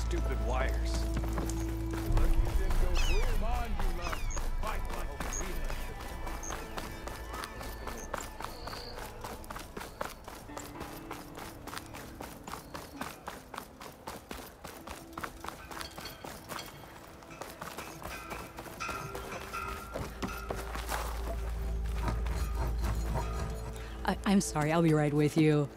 stupid wires. Lucky didn't go boom on you, love. Fight like a I'm sorry, I'll be right with you.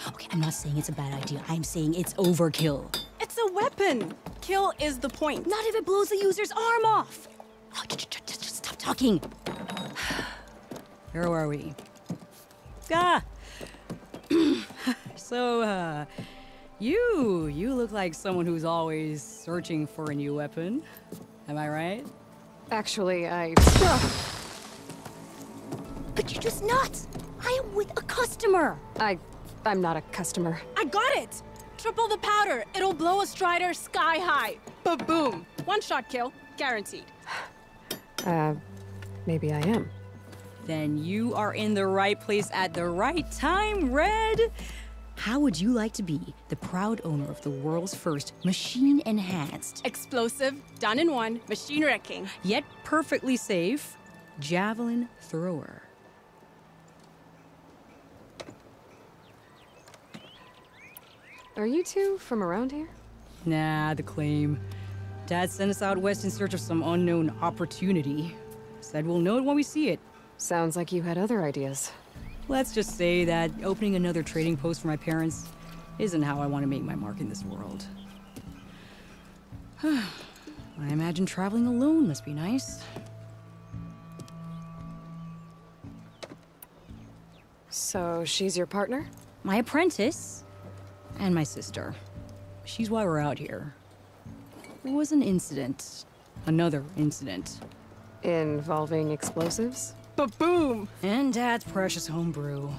Okay, I'm not saying it's a bad idea. I'm saying it's overkill. It's a weapon. Kill is the point. Not if it blows the user's arm off. Oh, just stop talking. Where were we? Ah! So, you look like someone who's always searching for a new weapon. Am I right? Actually, But you're just nuts. I am with a customer. I'm not a customer. I got it. Triple the powder. It'll blow a Strider sky high. Ba-boom. One shot kill. Guaranteed. Maybe I am. Then you are in the right place at the right time, Red. How would you like to be the proud owner of the world's first machine-enhanced, Explosive, done in one, machine wrecking. Yet perfectly safe, javelin thrower. Are you two from around here? Nah, the claim. Dad sent us out west in search of some unknown opportunity. Said we'll know it when we see it. Sounds like you had other ideas. Let's just say that opening another trading post for my parents isn't how I want to make my mark in this world. I imagine traveling alone must be nice. So she's your partner? My apprentice and my sister. She's why we're out here. There was an incident. Another incident. Involving explosives? Ba-boom. And Dad's precious homebrew.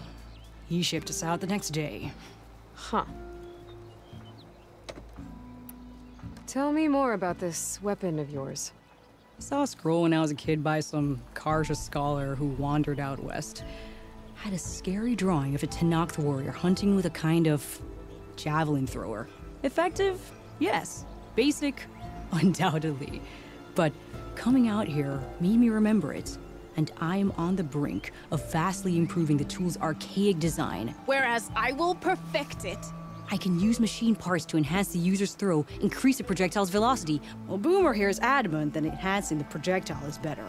He shipped us out the next day. Huh. Tell me more about this weapon of yours. I saw a scroll when I was a kid by some Karja scholar who wandered out west. Had a scary drawing of a Tenakth warrior hunting with a kind of javelin thrower. Effective? Yes. Basic? Undoubtedly. But coming out here made me remember it. And I am on the brink of vastly improving the tool's archaic design. Whereas I will perfect it. I can use machine parts to enhance the user's throw, increase the projectile's velocity. Well, Boomer here is adamant that enhancing the projectile is better.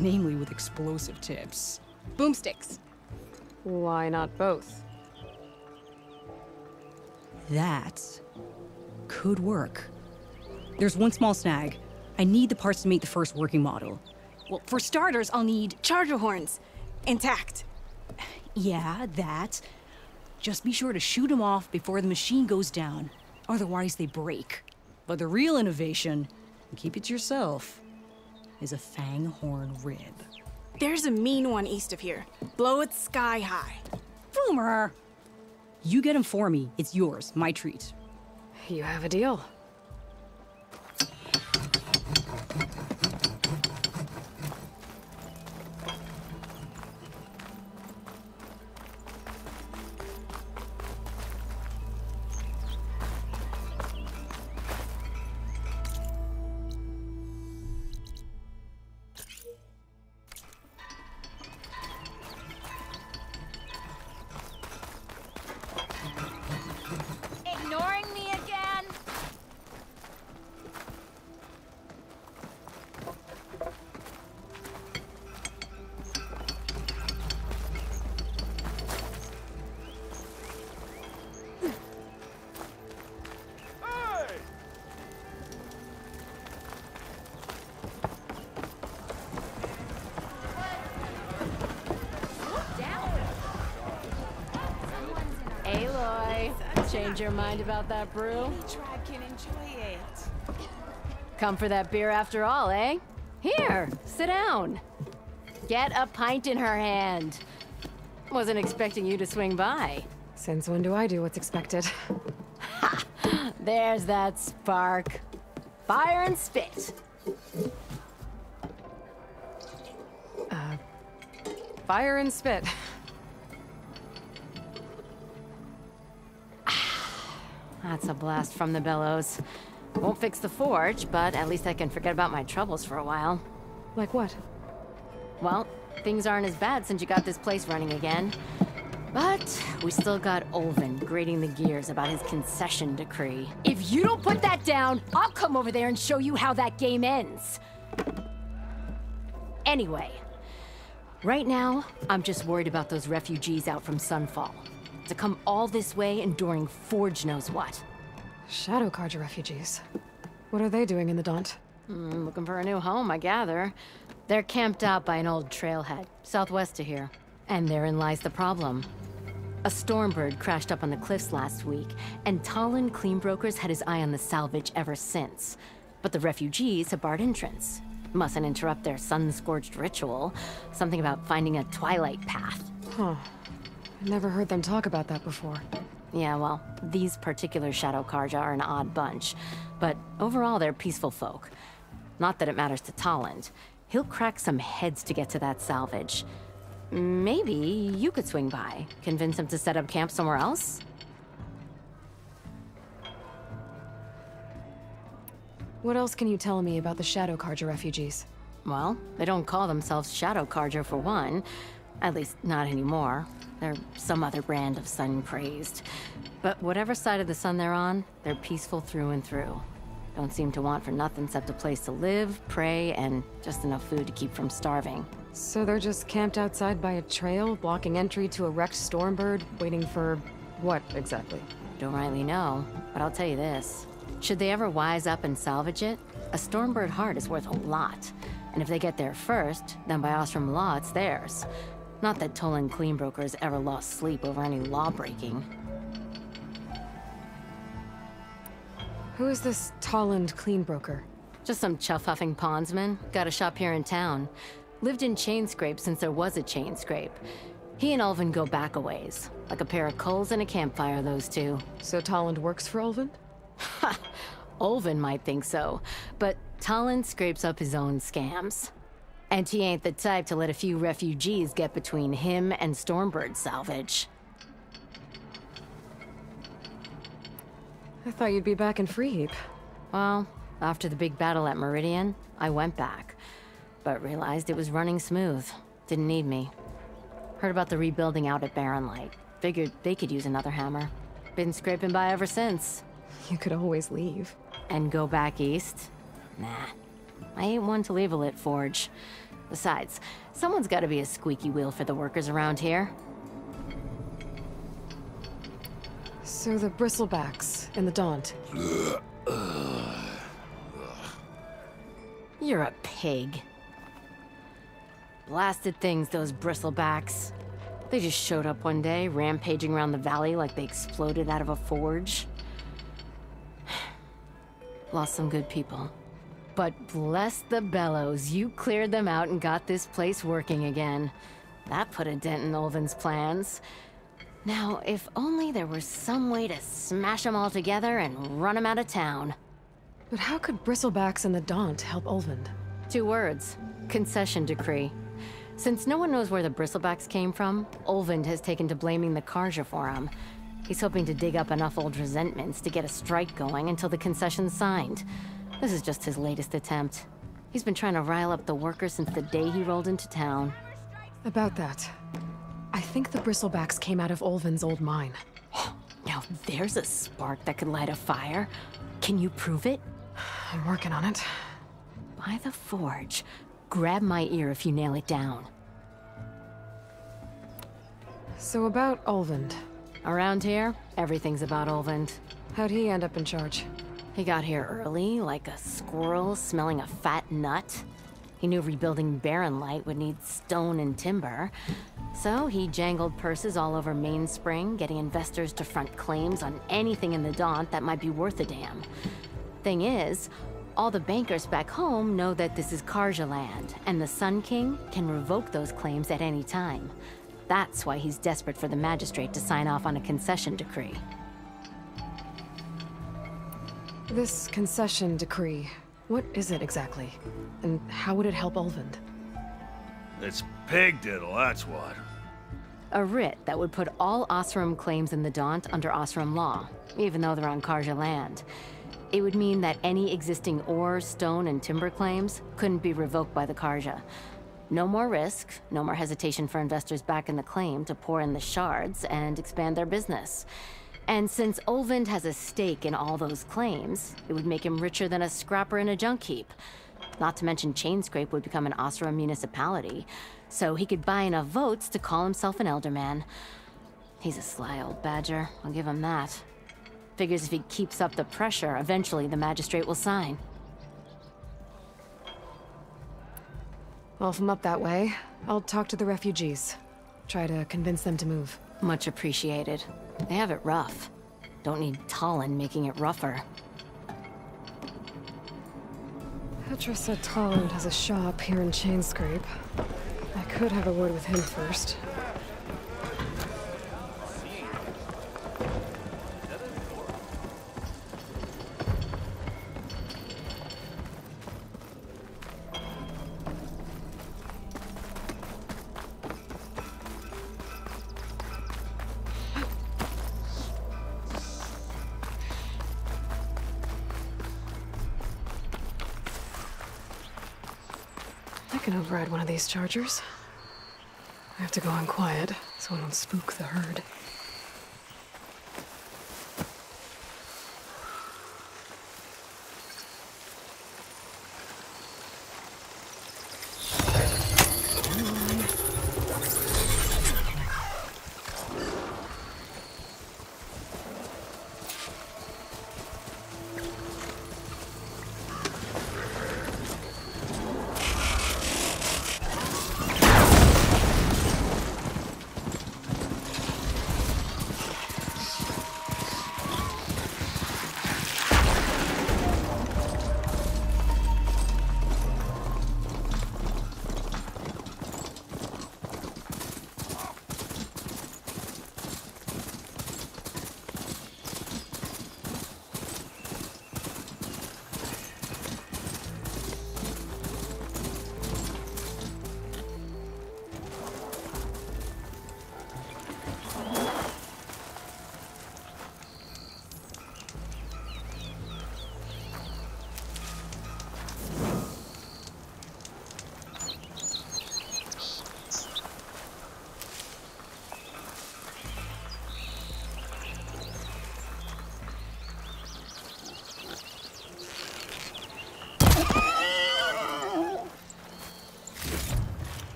Namely with explosive tips. Boomsticks. Why not both? That could work. There's one small snag. I need the parts to make the first working model. Well, for starters, I'll need charger horns. Intact. Yeah, that. Just be sure to shoot them off before the machine goes down. Otherwise, they break. But the real innovation, and keep it to yourself, is a fang horn rib. There's a mean one east of here. Blow it sky high. Boomer! You get him for me. It's yours. My treat. You have a deal. Ignoring me again? Aloy, change your mind about that brew? Any tribe can enjoy it. Come for that beer after all, eh? Here, sit down. Get a pint in her hand. Wasn't expecting you to swing by. Since when do I do what's expected? Ha! There's that spark. Fire and spit. Fire and spit. That's a blast from the bellows. Won't fix the forge, but at least I can forget about my troubles for a while. Like what? Well, things aren't as bad since you got this place running again. But we still got Olvin grating the gears about his concession decree. If you don't put that down, I'll come over there and show you how that game ends. Anyway, right now, I'm just worried about those refugees out from Sunfall. To come all this way enduring Forge knows what. Shadow Carja refugees. What are they doing in the Daunt? Looking for a new home, I gather. They're camped out by an old trailhead, southwest of here. And therein lies the problem. A Stormbird crashed up on the cliffs last week, and Talon Cleanbrokers had his eye on the salvage ever since. But the refugees have barred entrance. Mustn't interrupt their sun-scorched ritual. Something about finding a twilight path. Huh. Never heard them talk about that before. Yeah, well, these particular Shadow Carja are an odd bunch. But overall, they're peaceful folk. Not that it matters to Talon. He'll crack some heads to get to that salvage. Maybe you could swing by, convince him to set up camp somewhere else? What else can you tell me about the Shadow Carja refugees? Well, they don't call themselves Shadow Carja for one. At least, not anymore. They're some other brand of sun-crazed. But whatever side of the sun they're on, they're peaceful through and through. Don't seem to want for nothing except a place to live, pray, and just enough food to keep from starving. So they're just camped outside by a trail, blocking entry to a wrecked Stormbird, waiting for what exactly? Don't rightly know, but I'll tell you this. Should they ever wise up and salvage it, a Stormbird heart is worth a lot. And if they get there first, then by Ostrom law, it's theirs. Not that Tolan Cleanbrokers ever lost sleep over any law-breaking. Who is this Talland Cleanbroker? Just some chuff-huffing pondsman. Got a shop here in town. Lived in Chainscrape since there was a Chainscrape. He and Ulvin go back a ways. Like a pair of coals and a campfire, those two. So Talland works for Ulvin? Ha! Ulvin might think so, but Talon scrapes up his own scams. And he ain't the type to let a few refugees get between him and Stormbird salvage. I thought you'd be back in Freeheap. Well, after the big battle at Meridian, I went back. But realized it was running smooth. Didn't need me. Heard about the rebuilding out at Barren Light. Figured they could use another hammer. Been scraping by ever since. You could always leave. And go back east? Nah. I ain't one to leave a lit forge. Besides, someone's gotta be a squeaky wheel for the workers around here. So the bristlebacks in the Daunt. You're a pig. Blasted things, those bristlebacks. They just showed up one day, rampaging around the valley like they exploded out of a forge. Lost some good people. But bless the bellows, you cleared them out and got this place working again. That put a dent in Ulvin's plans. Now, if only there was some way to smash them all together and run them out of town. But how could bristlebacks in the Daunt help Ulvin? 2 words. Concession decree. Since no one knows where the bristlebacks came from, Ulvin has taken to blaming the Carja for them. He's hoping to dig up enough old resentments to get a strike going until the concession's signed. This is just his latest attempt. He's been trying to rile up the workers since the day he rolled into town. About that, I think the bristlebacks came out of Ulvin's old mine. Now there's a spark that could light a fire. Can you prove it? I'm working on it. By the forge. Grab my ear if you nail it down. So about Ulvin. Around here, everything's about Ulvin. How'd he end up in charge? He got here early, like a squirrel smelling a fat nut. He knew rebuilding Barren Light would need stone and timber. So he jangled purses all over Mainspring, getting investors to front claims on anything in the Daunt that might be worth a damn. Thing is, all the bankers back home know that this is Carja land, and the Sun King can revoke those claims at any time. That's why he's desperate for the magistrate to sign off on a concession decree. This concession decree, what is it exactly? And how would it help Ulvin? It's pig diddle, that's what. A writ that would put all Osram claims in the Daunt under Osram law, even though they're on Karja land. It would mean that any existing ore, stone, and timber claims couldn't be revoked by the Karja. No more risk, no more hesitation for investors back in the claim to pour in the shards and expand their business. And since Olvind has a stake in all those claims, it would make him richer than a scrapper in a junk heap. Not to mention Chainscrape would become an Osram municipality, so he could buy enough votes to call himself an Elderman. He's a sly old badger, I'll give him that. Figures if he keeps up the pressure, eventually the magistrate will sign. Well, if I'm up that way, I'll talk to the refugees. Try to convince them to move. Much appreciated. They have it rough. Don't need Talon making it rougher. Petra said Talon has a shop here in Chainscrape. I could have a word with him first. I can override one of these chargers. I have to go on quiet, so I don't spook the herd.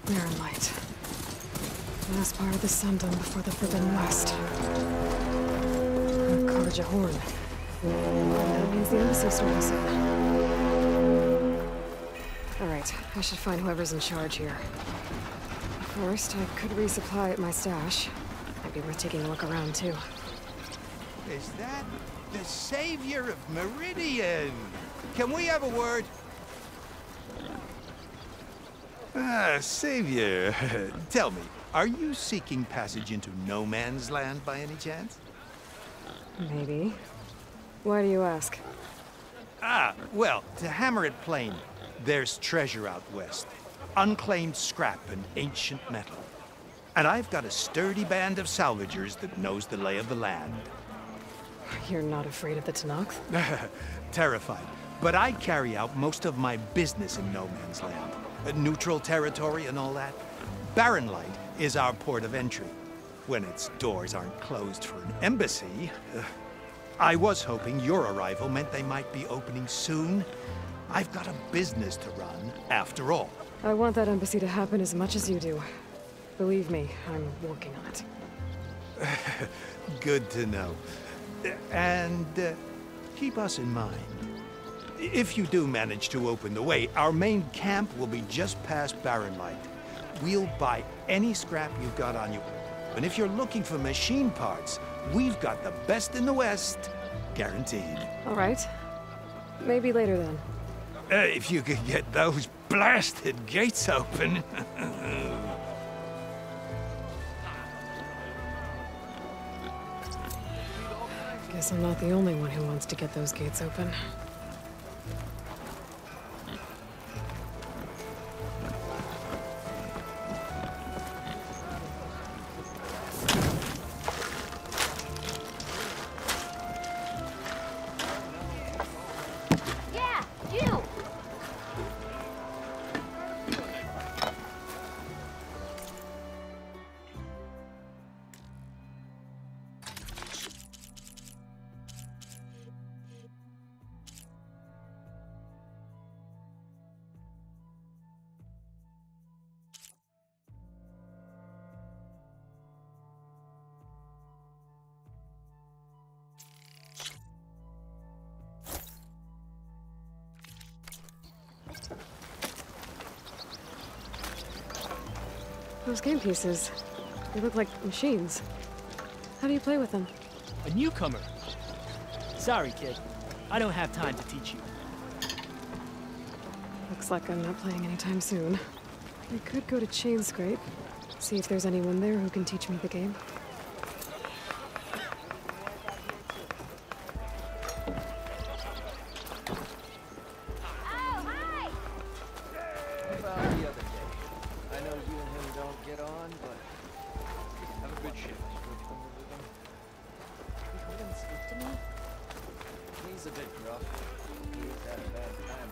Barren light. Last part of the sun done before the Forbidden West. College horn. That means the embassy store is in. Alright, I should find whoever's in charge here. First, I could resupply at my stash. Might be worth taking a look around, too. Is that the savior of Meridian? Can we have a word? Savior, tell me, are you seeking passage into no man's land by any chance? Maybe. Why do you ask? Well, to hammer it plain, there's treasure out west. Unclaimed scrap and ancient metal. And I've got a sturdy band of salvagers that knows the lay of the land. You're not afraid of the Tenakth? Terrified. But I carry out most of my business in no man's land. Neutral territory and all that. Barren Light is our port of entry. When its doors aren't closed for an embassy. I was hoping your arrival meant they might be opening soon. I've got a business to run, after all. I want that embassy to happen as much as you do. Believe me, I'm working on it. Good to know. And keep us in mind. If you do manage to open the way, our main camp will be just past Barren Light. We'll buy any scrap you've got on you. And if you're looking for machine parts, we've got the best in the West. Guaranteed. All right. Maybe later then. If you could get those blasted gates open. Guess I'm not the only one who wants to get those gates open. Yeah, you! Those game pieces, they look like machines. How do you play with them? A newcomer. Sorry, kid. I don't have time to teach you. Looks like I'm not playing anytime soon. I could go to Chain Scrape, see if there's anyone there who can teach me the game. Oh, hi! About the other day. I know you and him don't get on, but have a good shift. You heard him speak to me? He's a bit gruff. He's had a bad time.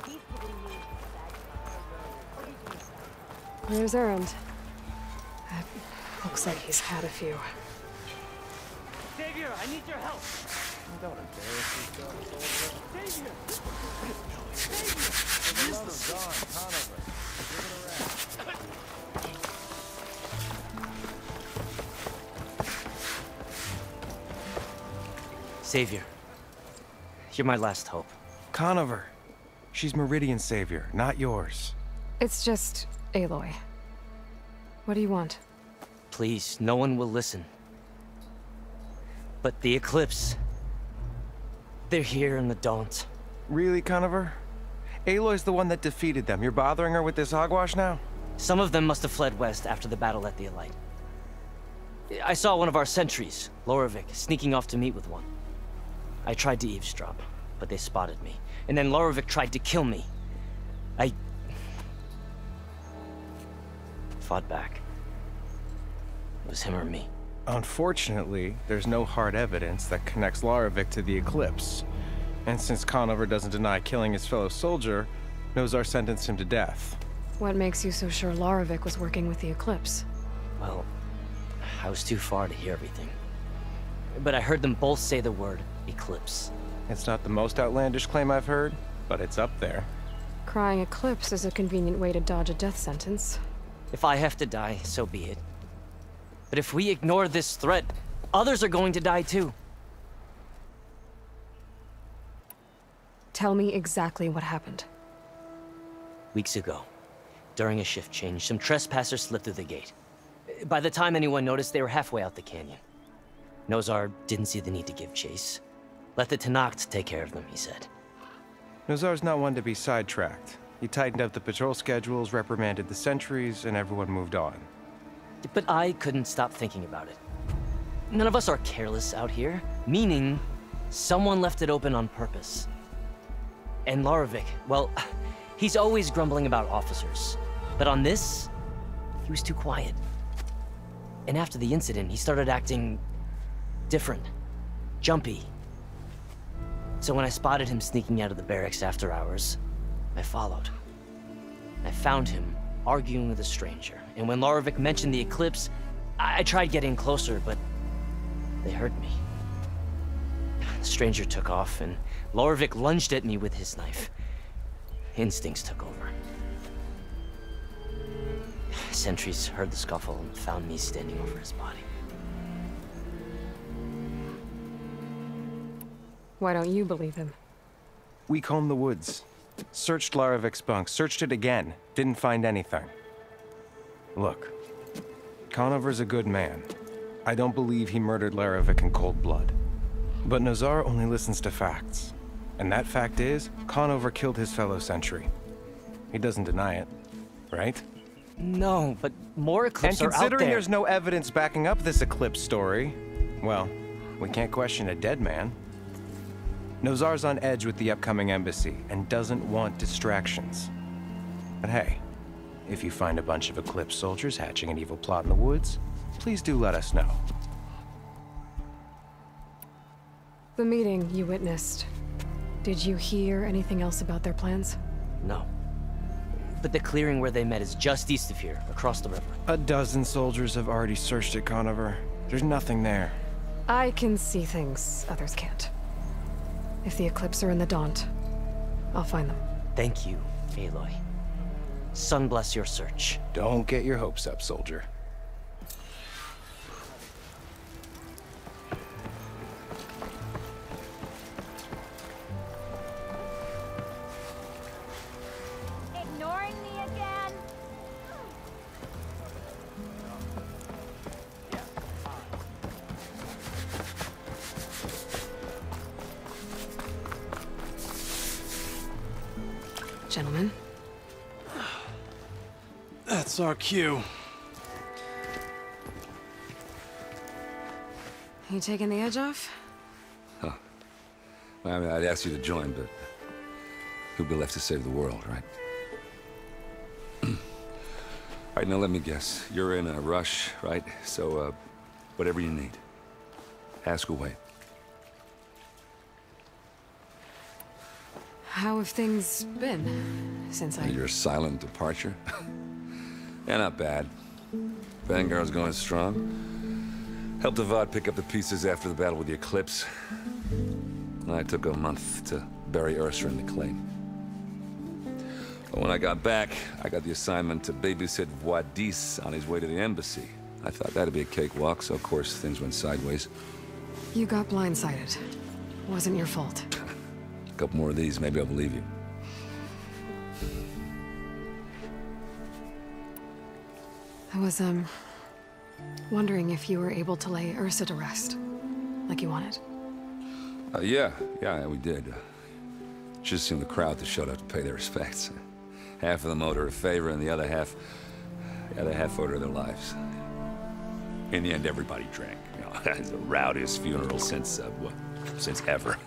He's giving me a bad time. What do you think about it? Where's Erend? That looks like he's had a few. Xavier, I need your help. Don't embarrass yourself, soldier. Xavier! For the love of God, Conover. Give it a rest. Savior, you're my last hope. Conover. She's Meridian's savior, not yours. It's just Aloy. What do you want? Please, no one will listen. But the Eclipse... they're here and the Daunt. Really, Conover? Aloy's the one that defeated them. You're bothering her with this hogwash now? Some of them must have fled west after the battle at the Elite. I saw one of our sentries, Loravik, sneaking off to meet with one. I tried to eavesdrop, but they spotted me. And then Loravik tried to kill me. I... fought back. It was him or me. Unfortunately, there's no hard evidence that connects Loravik to the Eclipse. And since Conover doesn't deny killing his fellow soldier, Nozar sentenced him to death. What makes you so sure Loravik was working with the Eclipse? Well, I was too far to hear everything. But I heard them both say the word Eclipse. It's not the most outlandish claim I've heard, but it's up there. Crying eclipse is a convenient way to dodge a death sentence. If I have to die, so be it. But if we ignore this threat, others are going to die too. Tell me exactly what happened. Weeks ago, during a shift change, some trespassers slipped through the gate. By the time anyone noticed, they were halfway out the canyon. Nozar didn't see the need to give chase. Let the Tenakth take care of them, he said. Nozar's not one to be sidetracked. He tightened up the patrol schedules, reprimanded the sentries, and everyone moved on. But I couldn't stop thinking about it. None of us are careless out here, meaning someone left it open on purpose. And Larovic, well, he's always grumbling about officers. But on this, he was too quiet. And after the incident, he started acting different, jumpy. So when I spotted him sneaking out of the barracks after hours, I followed. I found him arguing with a stranger. And when Larovic mentioned the eclipse, I tried getting closer, but they heard me. The stranger took off, and Larovic lunged at me with his knife. Instincts took over. Sentries heard the scuffle and found me standing over his body. Why don't you believe him? We combed the woods. Searched Larovic's bunk, searched it again. Didn't find anything. Look, Conover's a good man. I don't believe he murdered Larovic in cold blood. But Nozar only listens to facts. And that fact is, Conover killed his fellow sentry. He doesn't deny it, right? No, but more eclipses are out there. And considering there's no evidence backing up this eclipse story, well, we can't question a dead man. Nozar's on edge with the upcoming embassy and doesn't want distractions. But hey, if you find a bunch of Eclipse soldiers hatching an evil plot in the woods, please do let us know. The meeting you witnessed. Did you hear anything else about their plans? No. But the clearing where they met is just east of here, across the river. A dozen soldiers have already searched it, Conover. There's nothing there. I can see things others can't. If the Eclipse are in the Daunt, I'll find them. Thank you, Aloy. Sun bless your search. Don't get your hopes up, soldier. Ignoring me again? Gentlemen. That's our cue. You taking the edge off? Huh. Well, I mean, I'd ask you to join, but who'd be left to save the world, right? All right, now let me guess. You're in a rush, right? So, whatever you need. Ask away. How have things been since Your silent departure? Yeah, not bad. Vanguard's going strong. Helped Avad pick up the pieces after the battle with the Eclipse. I took a month to bury Ursa in the claim. But when I got back, I got the assignment to babysit Wadis on his way to the embassy. I thought that'd be a cakewalk, so of course things went sideways. You got blindsided. Wasn't your fault. A couple more of these, maybe I'll believe you. I was, wondering if you were able to lay Ursa to rest, like you wanted. Yeah, we did. Just seemed the crowd that showed up to pay their respects. Half of them owed her a favor, and the other half owed her their lives. In the end, everybody drank. You know, it's the rowdiest funeral since ever.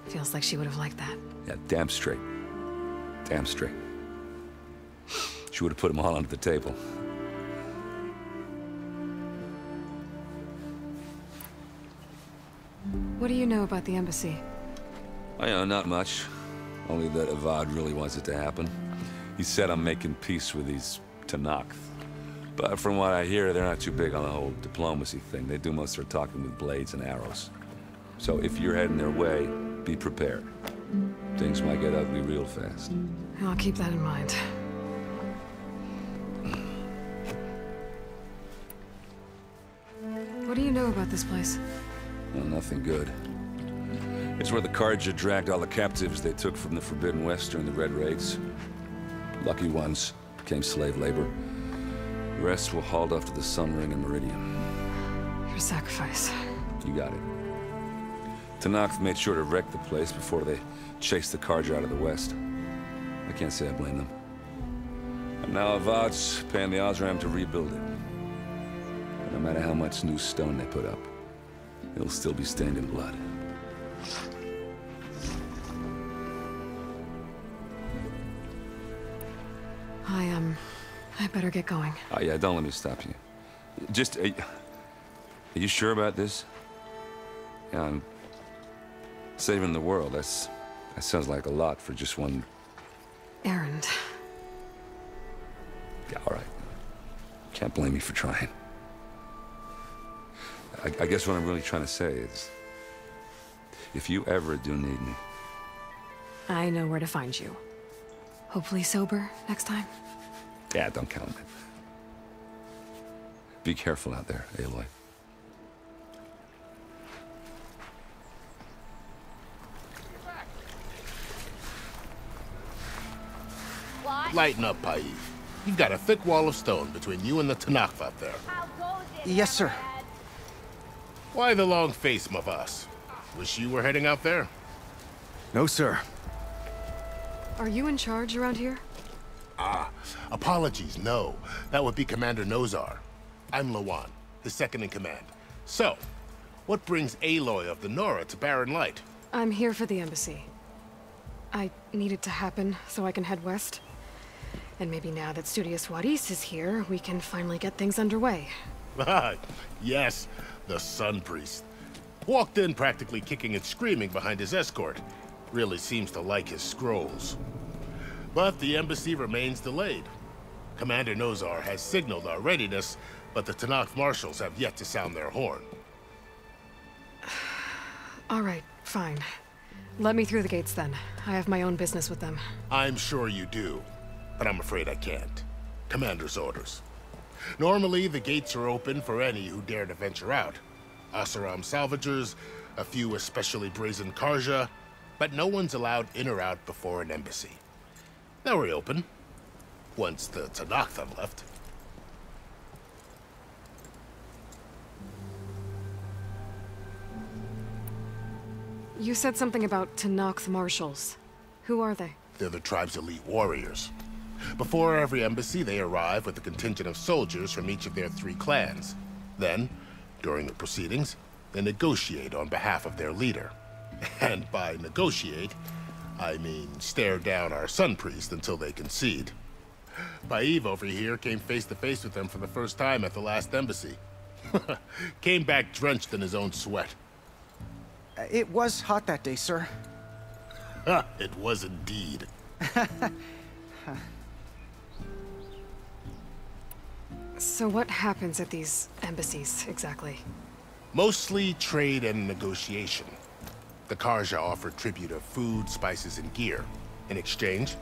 Feels like she would have liked that. Yeah, damn straight. Damn straight. She would have put them all under the table. What do you know about the embassy? I know, not much. Only that Avad really wants it to happen. He said I'm making peace with these Tenakth. But from what I hear, they're not too big on the whole diplomacy thing. They do most of their talking with blades and arrows. So if you're heading their way, be prepared. Things might get ugly real fast. I'll keep that in mind. What do you know about this place? Well, nothing good. It's where the Carja dragged all the captives they took from the Forbidden West during the Red Raids. Lucky ones became slave labor. The rest were hauled off to the Sun Ring and Meridian. Your sacrifice. You got it. Tanakh made sure to wreck the place before they chased the Carja out of the West. I can't say I blame them. And now Avad's paying the Osram to rebuild it. And no matter how much new stone they put up, it'll still be stained in blood. I better get going. Oh, yeah, don't let me stop you. Just, are you sure about this? Yeah, I'm saving the world. That sounds like a lot for just one... errand. Yeah, all right. Can't blame me for trying. I guess what I'm really trying to say is, if you ever do need me... I know where to find you. Hopefully sober next time. Yeah, don't count on it. Be careful out there, Aloy. Lighten up, Paiv. You've got a thick wall of stone between you and the Tanakh out there. Yes, sir. Why the long face, Mavas? Wish you were heading out there? No, sir. Are you in charge around here? Ah, apologies, no. That would be Commander Nozar. I'm Lawan, his second-in-command. So, what brings Aloy of the Nora to Barren Light? I'm here for the embassy. I need it to happen so I can head west. And maybe now that Studious Juarez is here, we can finally get things underway. Yes, the Sun Priest. Walked in practically kicking and screaming behind his escort. Really seems to like his scrolls. But the embassy remains delayed. Commander Nozar has signaled our readiness, but the Tanakh marshals have yet to sound their horn. All right, fine. Let me through the gates then. I have my own business with them. I'm sure you do, but I'm afraid I can't. Commander's orders. Normally, the gates are open for any who dare to venture out. Oseram salvagers, a few especially brazen Carja, but no one's allowed in or out before an embassy. They'll reopen, once the Tanakh have left. You said something about Tanakh marshals. Who are they? They're the tribe's elite warriors. Before every embassy, they arrive with a contingent of soldiers from each of their 3 clans. Then, during the proceedings, they negotiate on behalf of their leader. And by negotiate, I mean stare down our Sun Priest until they concede. Paiv over here came face to face with them for the first time at the last embassy. Came back drenched in his own sweat. It was hot that day, sir. It was indeed. So what happens at these embassies, exactly? Mostly trade and negotiation. The Carja offer tribute of food, spices, and gear. In exchange,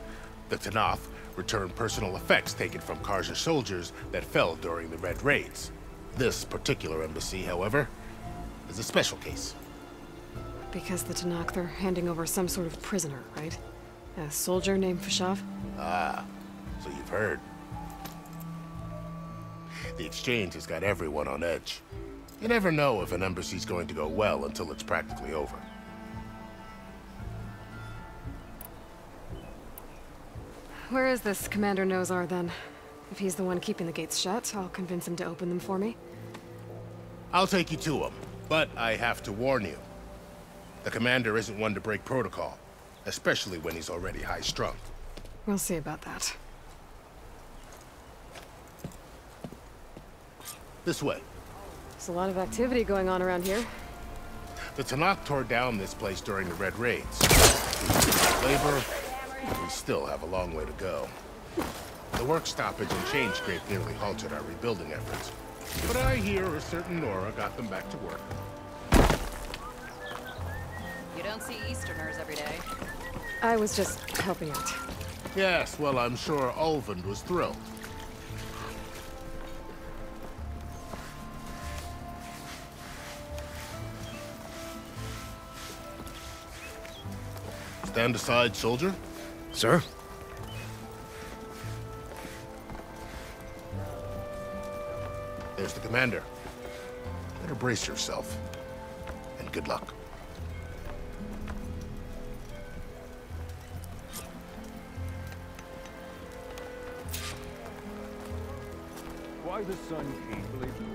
the Tanakh return personal effects taken from Carja soldiers that fell during the Red Raids. This particular embassy, however, is a special case. Because the Tanakh are handing over some sort of prisoner, right? A soldier named Fashav? Ah, so you've heard. The exchange has got everyone on edge. You never know if an embassy's going to go well until it's practically over. Where is this Commander Nozar, then? If he's the one keeping the gates shut, I'll convince him to open them for me. I'll take you to him, but I have to warn you. The commander isn't one to break protocol, especially when he's already high-strung. We'll see about that. This way. There's a lot of activity going on around here. The Tanakh tore down this place during the Red Raids. Labor, we still have a long way to go. The work stoppage and change scrape nearly halted our rebuilding efforts. But I hear a certain Nora got them back to work. You don't see Easterners every day. I was just helping out. Yes, well, I'm sure Ulvund was thrilled. Stand aside, soldier. Sir? There's the commander. Better brace yourself. And good luck. Why the sun, Keith?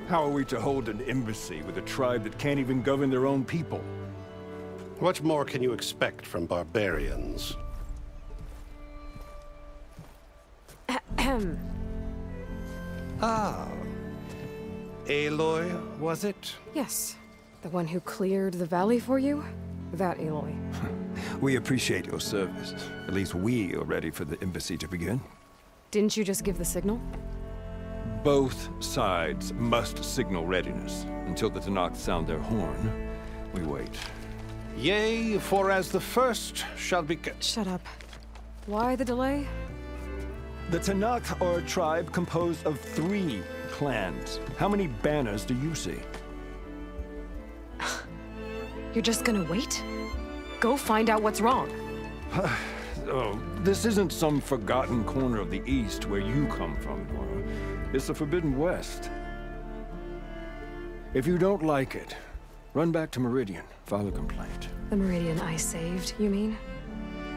How are we to hold an embassy with a tribe that can't even govern their own people? What more can you expect from barbarians? Ahem. Ah. Aloy, was it? Yes. The one who cleared the valley for you? That Aloy. We appreciate your service. At least we are ready for the embassy to begin. Didn't you just give the signal? Both sides must signal readiness. Until the Tanakh sound their horn, we wait. Yea, for as the first shall be... Shut up. Why the delay? The Tanakh are a tribe composed of 3 clans. How many banners do you see? You're just gonna wait? Go find out what's wrong. Oh, this isn't some forgotten corner of the East where you come from, Nora. It's the Forbidden West. If you don't like it, run back to Meridian, file a complaint. The Meridian I saved, you mean?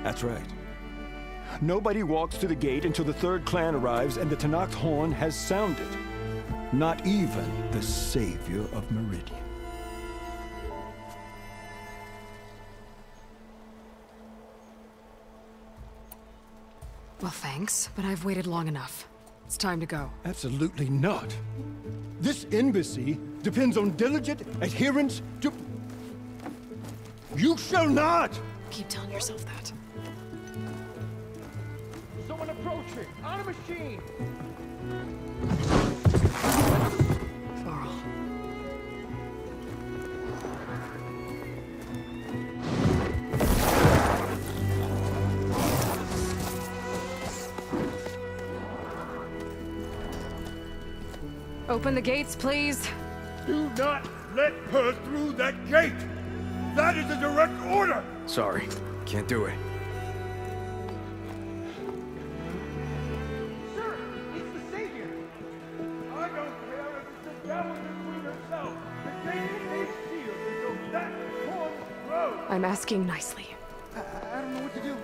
That's right. Nobody walks to the gate until the 3rd clan arrives and the Tanakh's horn has sounded. Not even the savior of Meridian. Well, thanks, but I've waited long enough. It's time to go. Absolutely not. This embassy depends on diligent adherence to... You shall not! Keep telling yourself that. Someone approaching! On a machine! Varl. Open the gates, please. Do not let her through that gate! That is a direct order! Sorry, can't do it. Sir, it's the savior! I don't care if it's the devil between herself. The gate is sealed until that horn blows! I'm asking nicely. I don't know what to do.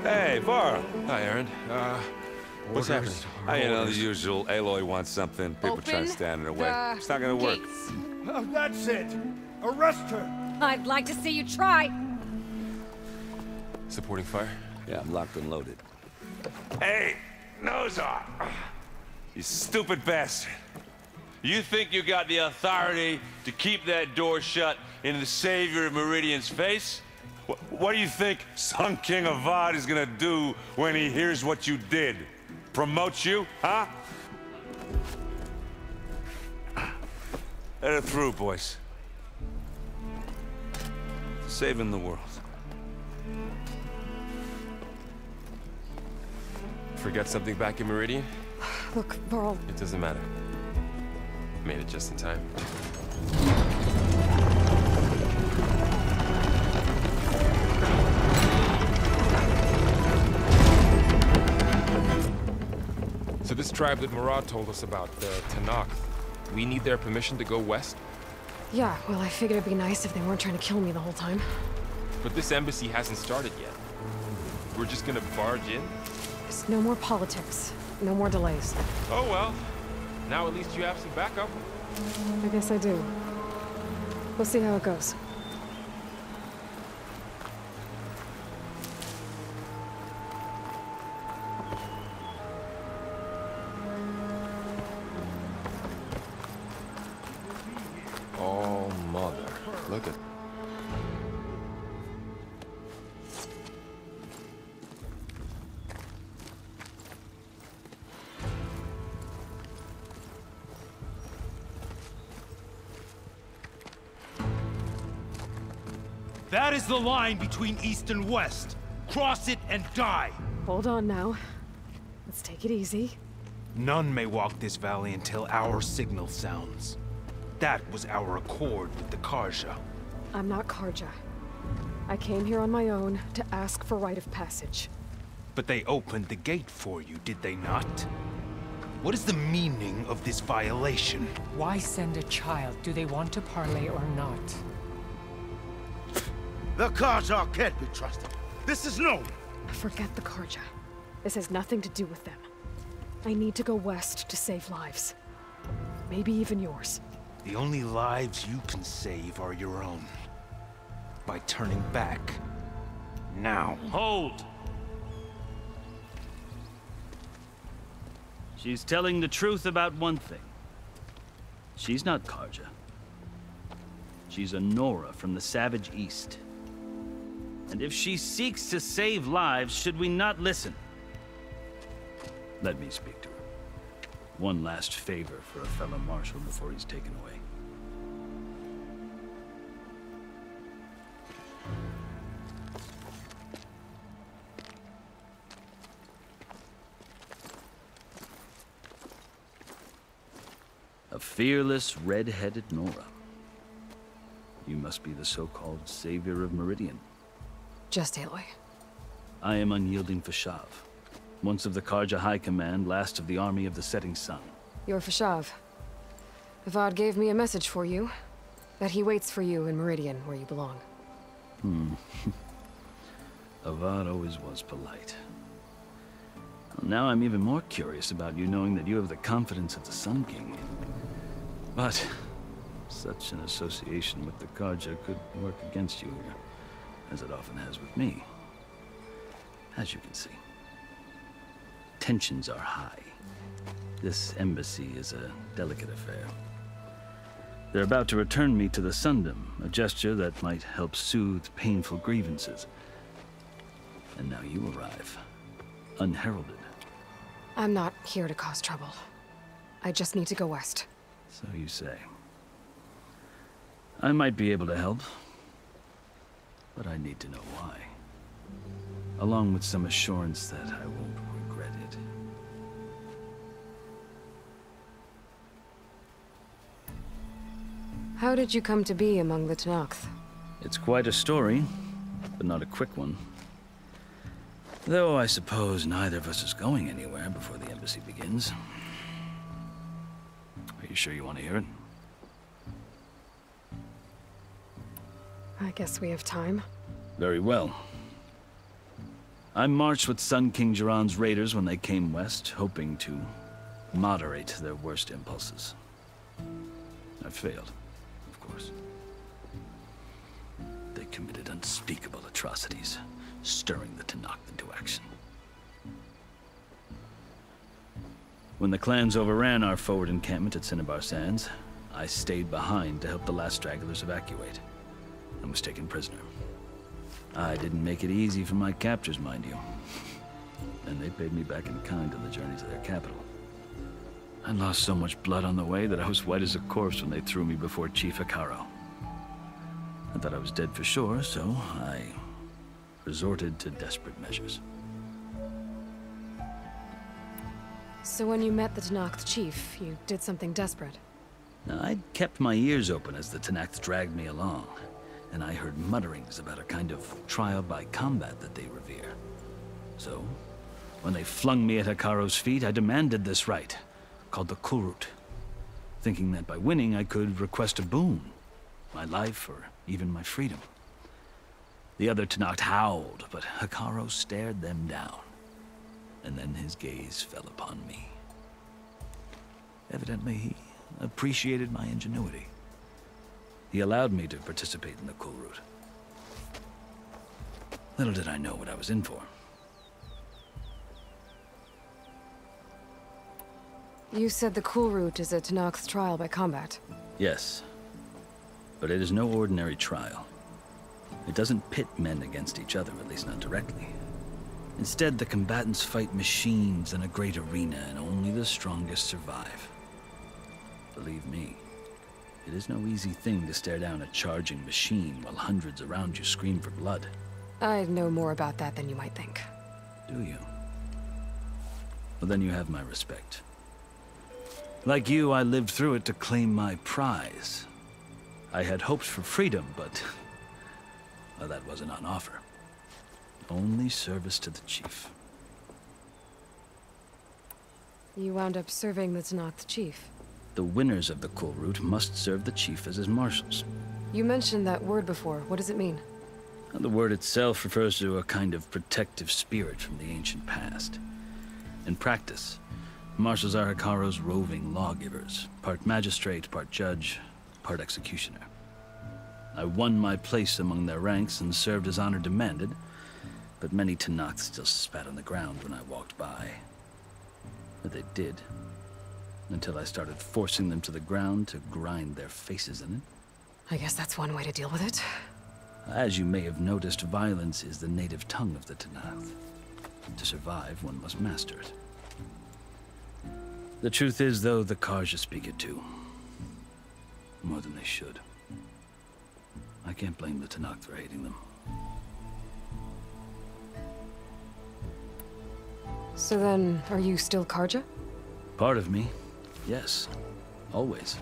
Hey, Varl. Hi, Aaron. What's happening? Orders. You know, the usual. Aloy wants something. People try to stand in her way. It's not gonna work. Oh, that's it! Arrest her! I'd like to see you try. Supporting fire? Yeah, I'm locked and loaded. Hey, Nozar! You stupid bastard. You think you got the authority to keep that door shut in the savior of Meridian's face? What do you think Sun King Avad is gonna do when he hears what you did? Promote you, huh? Let her through, boys. Saving the world. Forget something back in Meridian? Look, Varl. It doesn't matter. Made it just in time. So this tribe that Murad told us about, the Tanakh, we need their permission to go west? Yeah, well, I figured it'd be nice if they weren't trying to kill me the whole time. But this embassy hasn't started yet. We're just gonna barge in? There's no more politics. No more delays. Oh well. Now at least you have some backup. I guess I do. We'll see how it goes. Oh, mother. Look at... That is the line between East and West. Cross it and die. Hold on now. Let's take it easy. None may walk this valley until our signal sounds. That was our accord with the Karja. I'm not Karja. I came here on my own to ask for rite of passage. But they opened the gate for you, did they not? What is the meaning of this violation? Why send a child? Do they want to parley or not? The Karja can't be trusted. This is known. Forget the Karja. This has nothing to do with them. I need to go west to save lives. Maybe even yours. The only lives you can save are your own. By turning back. Now. Hold! She's telling the truth about one thing. She's not Karja. She's a Nora from the Savage East. And if she seeks to save lives, should we not listen? Let me speak to her. One last favor for a fellow marshal before he's taken away. A fearless, red-headed Nora. You must be the so-called savior of Meridian. Just Aloy. I am unyielding Fashav, once of the Karja High Command, last of the army of the setting sun. You're Fashav. Avad gave me a message for you. That he waits for you in Meridian, where you belong. Avad always was polite. Well, now I'm even more curious about you knowing that you have the confidence of the Sun King. But such an association with the Karja could work against you here, as it often has with me. As you can see, tensions are high. This embassy is a delicate affair. They're about to return me to the Sundom, a gesture that might help soothe painful grievances. And now you arrive, unheralded. I'm not here to cause trouble. I just need to go west. So you say. I might be able to help, but I need to know why. Along with some assurance that I won't regret it. How did you come to be among the Tenakth? It's quite a story, but not a quick one. Though I suppose neither of us is going anywhere before the embassy begins. Are you sure you want to hear it? I guess we have time. Very well. I marched with Sun King Jiran's raiders when they came west, hoping to moderate their worst impulses. I failed, of course. They committed unspeakable atrocities, stirring the Tenakth into action. When the clans overran our forward encampment at Cinnabar Sands, I stayed behind to help the last stragglers evacuate, and was taken prisoner. I didn't make it easy for my captors, mind you. And they paid me back in kind on the journey to their capital. I lost so much blood on the way that I was white as a corpse when they threw me before Chief Hekaro. I thought I was dead for sure, so I resorted to desperate measures. So when you met the Tenakth chief, you did something desperate? Now, I'd kept my ears open as the Tenakth dragged me along, and I heard mutterings about a kind of trial by combat that they revere. So, when they flung me at Hekaro's feet, I demanded this right, called the Kulrut, thinking that by winning I could request a boon, my life or even my freedom. The other Tenakth howled, but Hekaro stared them down, and then his gaze fell upon me. Evidently, he appreciated my ingenuity. He allowed me to participate in the Kulrut. Little did I know what I was in for. You said the Kulrut is a Tenakth trial by combat. Yes, but it is no ordinary trial. It doesn't pit men against each other, at least not directly. Instead, the combatants fight machines in a great arena, and only the strongest survive. Believe me, It is no easy thing to stare down a charging machine while hundreds around you scream for blood. I know more about that than you might think. Do you? Well, then you have my respect. Like you, I lived through it to claim my prize. I had hopes for freedom, but well, that wasn't on offer. Only service to the chief. You wound up serving the Tenakth chief. The winners of the Cool Route must serve the chief as his marshals. You mentioned that word before. What does it mean? The word itself refers to a kind of protective spirit from the ancient past. In practice, marshals are Hekarro's roving lawgivers, part magistrate, part judge, part executioner. I won my place among their ranks and served as honor demanded, but many Tenakth still spat on the ground when I walked by. But they did, until I started forcing them to the ground to grind their faces in it. I guess that's one way to deal with it. As you may have noticed, violence is the native tongue of the Tenakth. To survive, one must master it. The truth is, though, the Carja speak it too. More than they should. I can't blame the Tenakth for hating them. So then, are you still Carja? Part of me, yes. Always.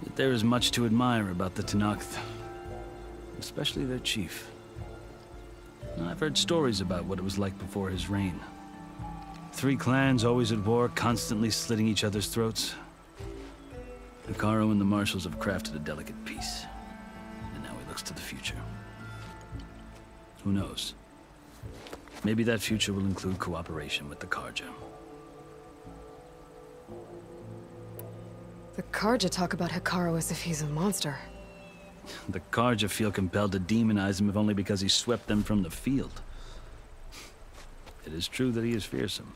Yet there is much to admire about the Tenakth. Especially their chief. I've heard stories about what it was like before his reign. 3 clans always at war, constantly slitting each other's throats. Hekarro and the marshals have crafted a delicate peace. And now he looks to the future. Who knows? Maybe that future will include cooperation with the Carja. The Carja talk about Hekarro as if he's a monster. The Carja feel compelled to demonize him if only because he swept them from the field. It is true that he is fearsome.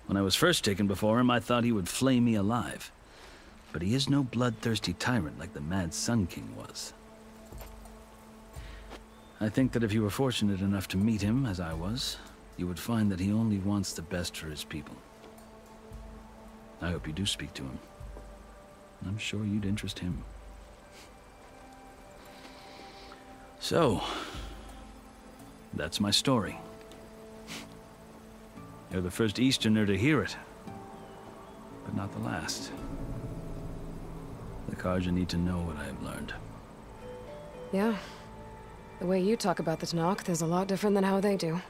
When I was first taken before him, I thought he would flay me alive. But he is no bloodthirsty tyrant like the Mad Sun King was. I think that if you were fortunate enough to meet him, as I was, you would find that he only wants the best for his people. I hope you do speak to him. I'm sure you'd interest him. So, that's my story. You're the first Easterner to hear it, but not the last. The Carja need to know what I have learned. Yeah. The way you talk about the Tenakth is a lot different than how they do.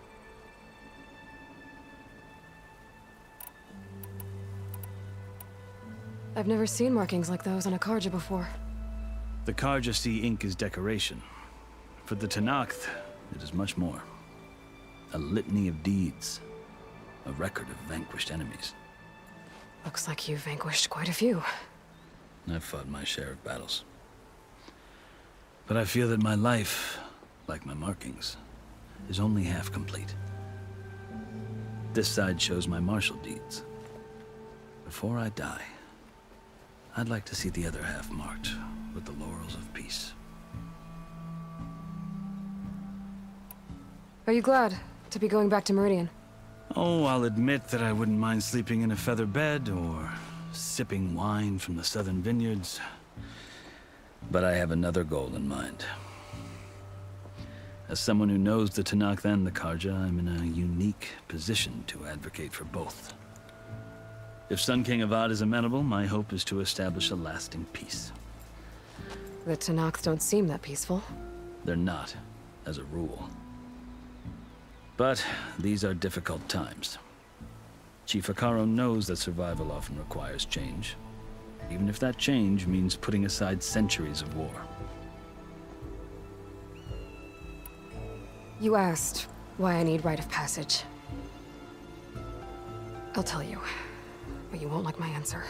I've never seen markings like those on a Carja before. The Carja see ink as decoration. For the Tenakth, it is much more. A litany of deeds. A record of vanquished enemies. Looks like you've vanquished quite a few. I've fought my share of battles. But I feel that my life, like my markings, is only half complete. This side shows my martial deeds. Before I die, I'd like to see the other half marked with the laurels of peace. Are you glad to be going back to Meridian? Oh, I'll admit that I wouldn't mind sleeping in a feather bed or sipping wine from the southern vineyards. But I have another goal in mind. As someone who knows the Tenakth and the Carja, I'm in a unique position to advocate for both. If Sun King Avad is amenable, my hope is to establish a lasting peace. The Tenakth don't seem that peaceful. They're not, as a rule. But these are difficult times. Chief Hekarro knows that survival often requires change, even if that change means putting aside centuries of war. You asked why I need rite of passage. I'll tell you, but you won't like my answer.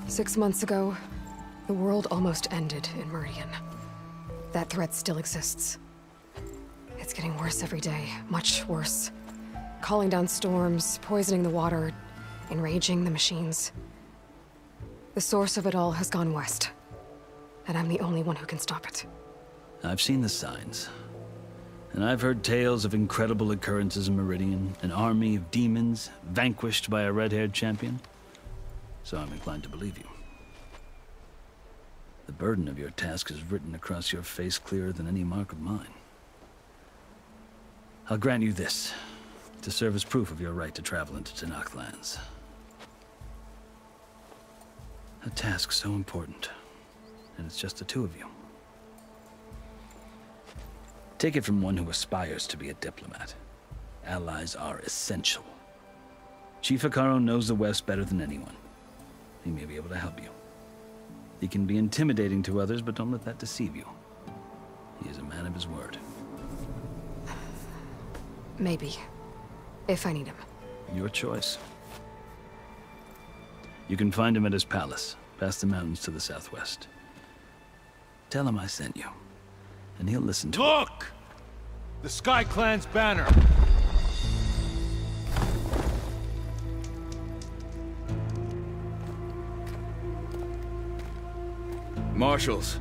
6 months ago, the world almost ended in Meridian. That threat still exists. It's getting worse every day, much worse. Calling down storms, poisoning the water, enraging the machines. The source of it all has gone west, and I'm the only one who can stop it. I've seen the signs, and I've heard tales of incredible occurrences in Meridian, an army of demons vanquished by a red-haired champion. So I'm inclined to believe you. The burden of your task is written across your face clearer than any mark of mine. I'll grant you this, to serve as proof of your right to travel into Tenakth lands. A task so important, and it's just the two of you. Take it from one who aspires to be a diplomat. Allies are essential. Chief Hekarro knows the West better than anyone. He may be able to help you. He can be intimidating to others, but don't let that deceive you. He is a man of his word. Maybe. If I need him. Your choice. You can find him at his palace, past the mountains to the southwest. Tell him I sent you, and he'll listen to Look! The Sky Clan's banner! Marshals.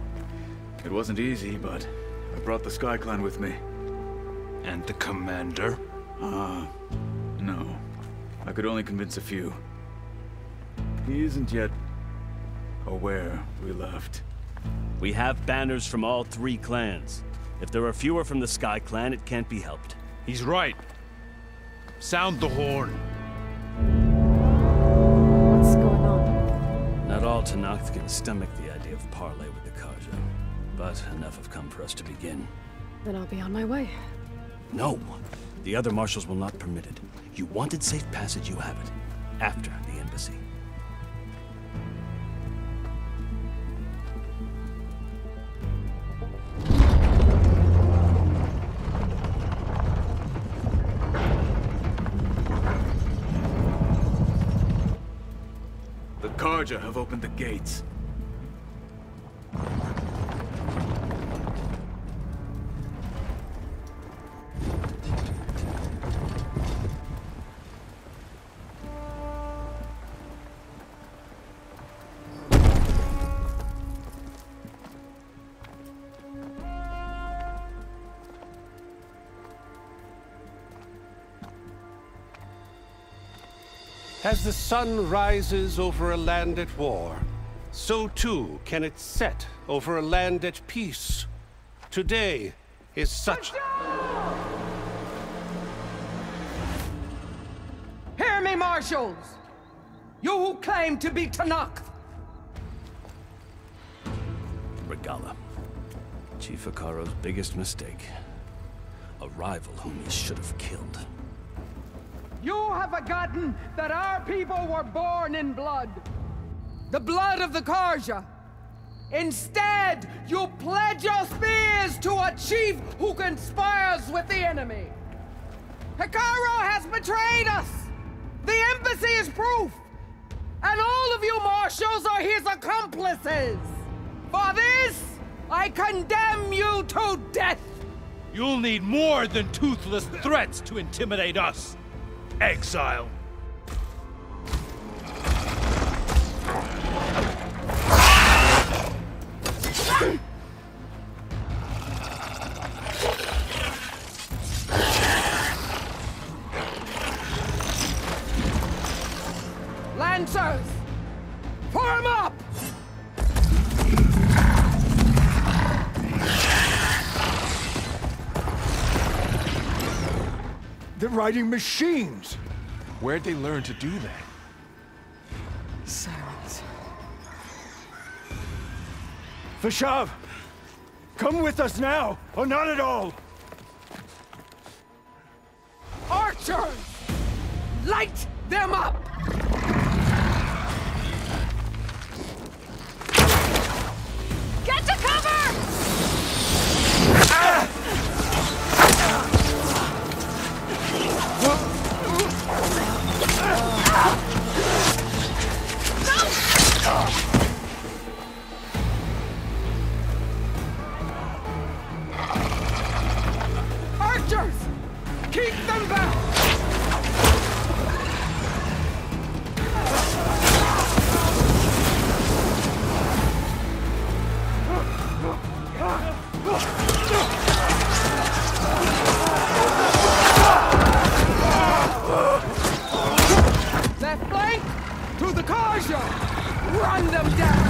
It wasn't easy, but I brought the Sky Clan with me. And the commander? No. I could only convince a few. He isn't yet aware we left. We have banners from all 3 clans. If there are fewer from the Sky Clan, it can't be helped. He's right. Sound the horn. What's going on? Not all Tenakth can stomach the idea of parley with the Karja, but enough have come for us to begin. Then I'll be on my way. No! The other marshals will not permit it. You wanted safe passage, you have it. After the embassy. The Karja have opened the gates. As the sun rises over a land at war, so too can it set over a land at peace. Today is such... Hear me, marshals! You who claim to be Tenakth! Regala. Chief Hekarro's biggest mistake. A rival whom he should have killed. You have forgotten that our people were born in blood. The blood of the Karja. Instead, you pledge your spears to a chief who conspires with the enemy. Hekarro has betrayed us! The embassy is proof! And all of you marshals are his accomplices! For this, I condemn you to death! You'll need more than toothless threats to intimidate us! Exile! Lancers! Form up! They're riding machines! Where'd they learn to do that? Silence. Vashav! Come with us now, or not at all! Archers! Light them up! Get to cover! Archers! Keep them back! Left flank! To the Karja! Run them down!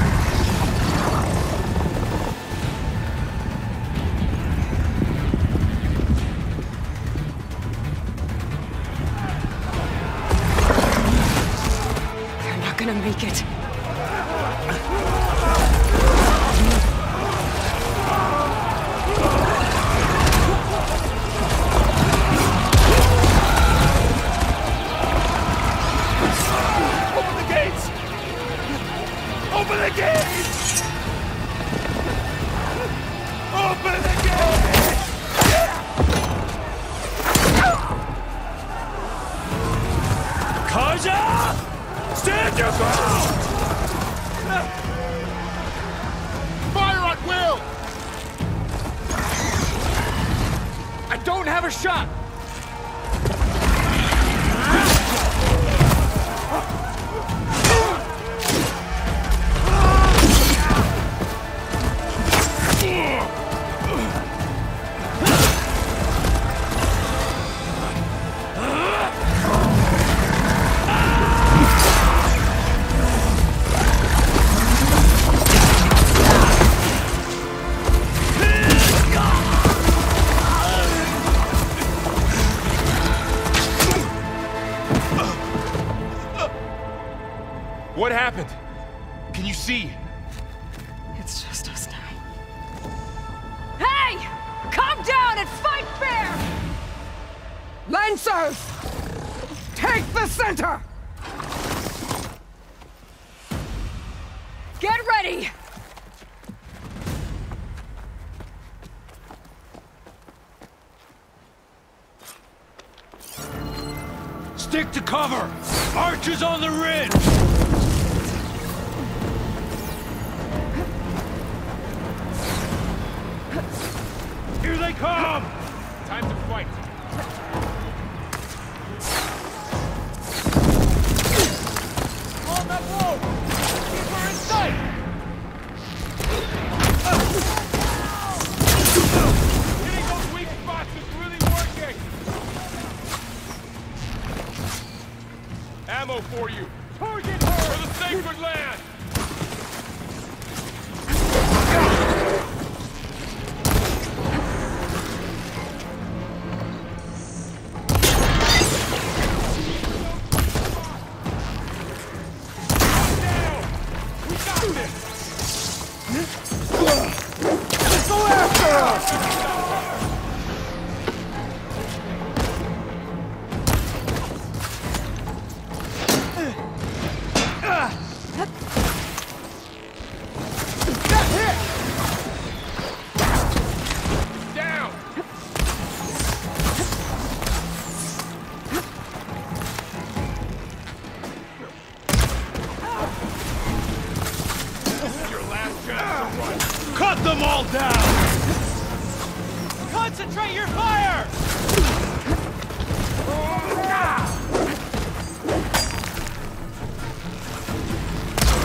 gonna make it. Open the gates! Open the gates! Open the gates! Kaja! Stand your ground! Fire at will! I don't have a shot! What happened? Can you see? It's just us now. Hey! Come down and fight fair! Lancers! Take the center! Get ready! Stick to cover! Archers on the ridge! Here they come! Time to fight. On that rope! Keep her in sight! Hitting those weak spots is really working! Ammo for you! Target her! For the sacred land! Cut them all down! Concentrate your fire!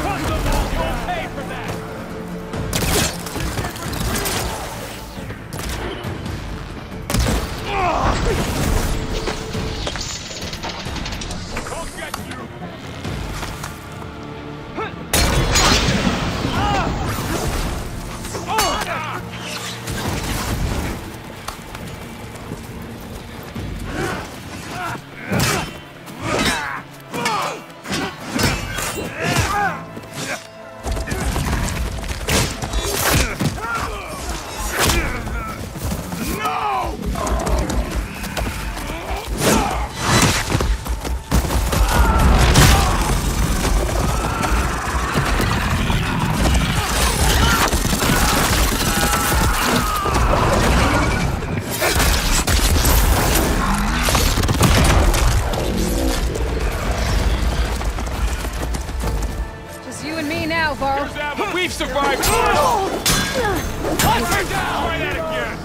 Cut them all! You'll pay for that! I'll get you! We've survived! Hunt her down! Try that again!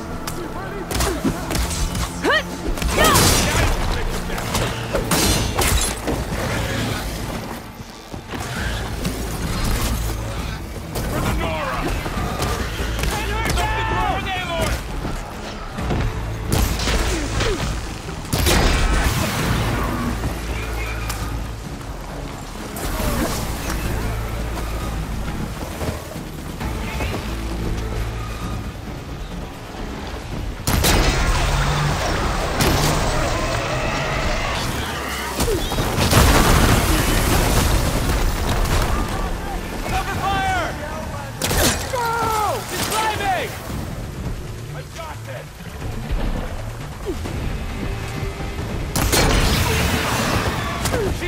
For the Nora! Send her down! Aloy!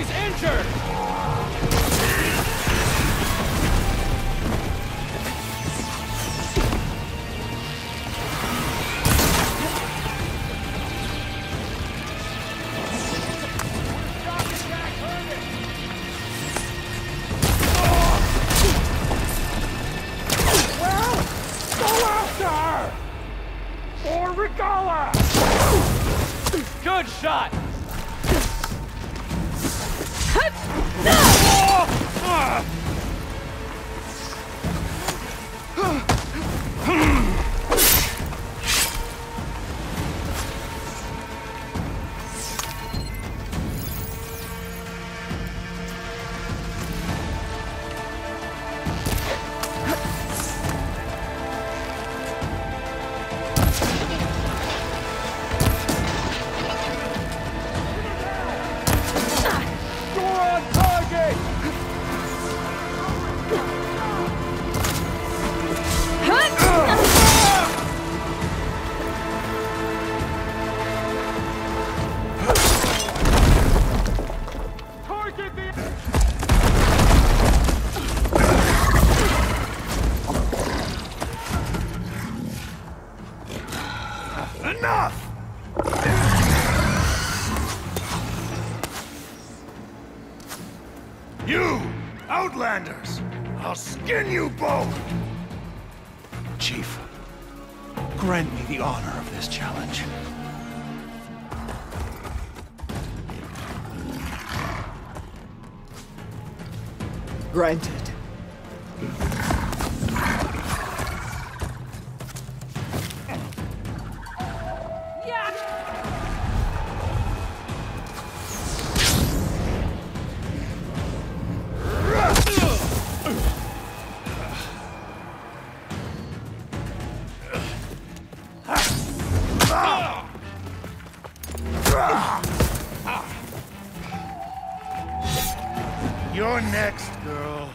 He's injured! Good shot! Enough! You, Outlanders! I'll skin you both! Chief, grant me the honor of this challenge. Granted. You're next, girl.